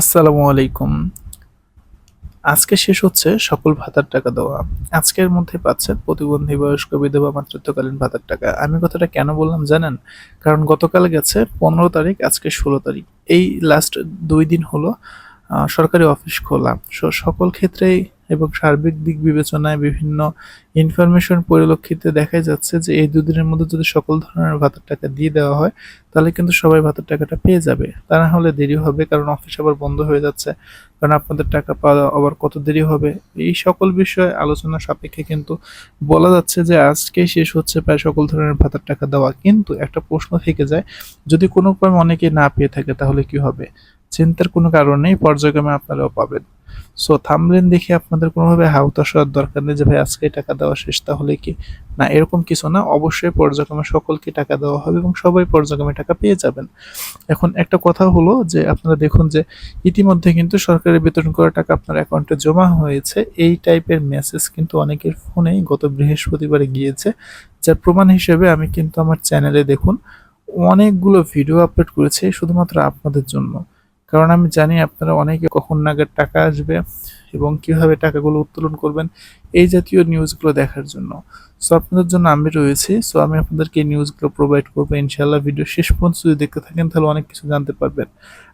আসসালামু আলাইকুম। আজকে শেষ হচ্ছে সকল ভাতার টাকা দেওয়া। আজকের মধ্যে পাচ্ছেন প্রতিবন্ধী, বয়স্ক, বিধবা, মাতৃত্বকালীন ভাতার টাকা। আমি কথাটা কেন বললাম জানেন? কারণ গতকাল গেছে 15 তারিখ, আজকে 16 তারিখ। এই লাস্ট ২ দিন হলো সরকারি অফিস খোলা। সকল ক্ষেত্রেই এবং সার্বিক দিক বিবেচনায় বিভিন্ন ইনফরমেশন পরিলক্ষিতে দেখাই যাচ্ছে যে এই ২ দিনের মধ্যে যদি সকল ধরনের ভাতার টাকা দিয়ে দেওয়া হয়, তাহলে কিন্তু সবাই ভাতার টাকাটা পেয়ে যাবে। তা না হলে দেরি হবে, কারণ অফিস আবার বন্ধ হয়ে যাচ্ছে। কারণ আপনাদের টাকা পাওয়া আবার কত দেরি হবে, এই সকল বিষয়ে আলোচনা সাপেক্ষে কিন্তু বলা যাচ্ছে যে আজকেই শেষ হচ্ছে প্রায় সকল ধরনের ভাতার টাকা দেওয়া। কিন্তু একটা প্রশ্ন থেকে যায়, যদি কোনো ক্রমে অনেকে না পেয়ে থাকে তাহলে কি হবে? চিন্তার কোনো কারণ নেই, পর্যায়ক্রমে আপনারাও পাবেন। সো থাম্বনেল দেখে আপনাদের কোনোভাবে হতাশ হওয়ার দরকার নেই যে ভাই আজকে টাকা দেওয়া শেষ, তাহলে কি না, এরকম কিছু না। অবশ্যই পর্যায়ক্রমে সকলকে টাকা দেওয়া হবে এবং সবাই পর্যায়ক্রমে টাকা পেয়ে যাবেন। এখন একটা কথা হলো যে আপনারা দেখুন যে ইতিমধ্যে কিন্তু সরকারি বেতন করা টাকা আপনার অ্যাকাউন্টে জমা হয়েছে, এই টাইপের মেসেজ কিন্তু অনেকের ফোনেই গত বৃহস্পতিবারে গিয়েছে। যার প্রমাণ হিসেবে আমি কিন্তু আমার চ্যানেলে দেখুন অনেকগুলো ভিডিও আপলোড করেছি শুধুমাত্র আপনাদের জন্য। কারণ আমি জানি আপনারা অনেকে কখন নাগাদ টাকা আসবে এবং কিভাবে টাকাগুলো উত্তোলন করবেন, এই জাতীয় নিউজগুলো দেখার জন্য। সো আপনাদের জন্য আমি রয়েছি। সো আমি আপনাদেরকে এই নিউজগুলো প্রোভাইড করবো ইনশাআল্লাহ। ভিডিও শেষ পর্যন্ত যদি দেখতে থাকেন তাহলে অনেক কিছু জানতে পারবেন।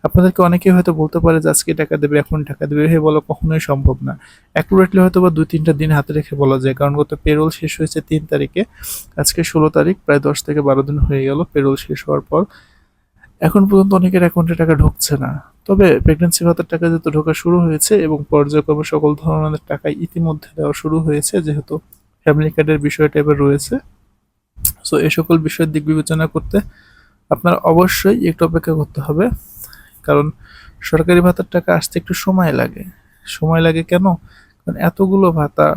আপনাদেরকে অনেকেই হয়তো বলতে পারে যে আজকে টাকা দেবে, এখন টাকা দেবে, এভাবে বলা কখনোই সম্ভব না। অ্যাকুরেটলি হয়তো বা ২-৩টা দিন হাতে রেখে বলা যায়, কারণ গত পেরোল শেষ হয়েছে ৩ তারিখে, আজকে 16 তারিখ, প্রায় 10 থেকে 12 দিন হয়ে গেল পেরোল শেষ হওয়ার পর। এখন পর্যন্ত অনেকের অ্যাকাউন্টে টাকা ঢুকছে না। তবে প্রেগন্যান্সি ভাতার টাকা যেহেতু ঢোকা শুরু হয়েছে এবং পর্যায়ক্রমে সকল ধরনের টাকা ইতিমধ্যে দেওয়া শুরু হয়েছে, যেহেতু ফ্যামিলি কার্ডের বিষয়টা এবার রয়েছে। সো এই সকল বিষয়ের দিক বিবেচনা করতে আপনার অবশ্যই একটু অপেক্ষা করতে হবে, কারণ সরকারি ভাতার টাকা আসতে একটু সময় লাগে। সময় লাগে কেন? কারণ এতগুলো ভাতা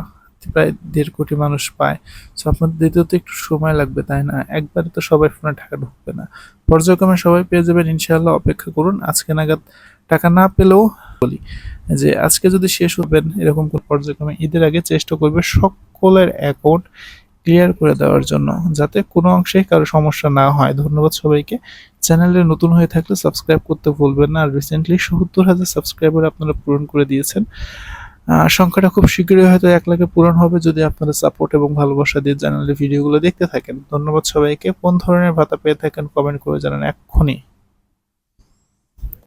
প্রায় ১.৫ কোটি মানুষ পায়। সো আপনাদের দিতেও তো একটু সময় লাগবে, তাই না? একবারে তো সবাই ফোনে টাকা ঢুকবে না। পর্যায়ক্রমে সবাই পেয়ে যাবেন ইনশাআল্লাহ, অপেক্ষা করুন। আজকে নাগাদ টাকা না পেলেও বলি যে আজকে যদি শেষ হবেন এরকম করে পর্যায়ক্রমে ঈদের আগে চেষ্টা করবে সকলের অ্যাকাউন্ট ক্লিয়ার করে দেওয়ার জন্য, যাতে কোনো অংশেই কারো সমস্যা না হয়। ধন্যবাদ সবাইকে। চ্যানেলে নতুন হয়ে থাকলে সাবস্ক্রাইব করতে ভুলবেন না। আর রিসেন্টলি ৭০,০০০ সাবস্ক্রাইবার আপনারা পূরণ করে দিয়েছেন। সংখ্যাটা খুব শীঘ্রই হয়তো ১ লাখে পূরণ হবে যদি আপনারা সাপোর্ট এবং ভালোবাসা দিয়ে চ্যানেলের ভিডিওগুলো দেখতে থাকেন। ধন্যবাদ সবাইকে। কোন ধরনের ভাতা পেয়ে থাকেন কমেন্ট করে জানান এক্ষুনি।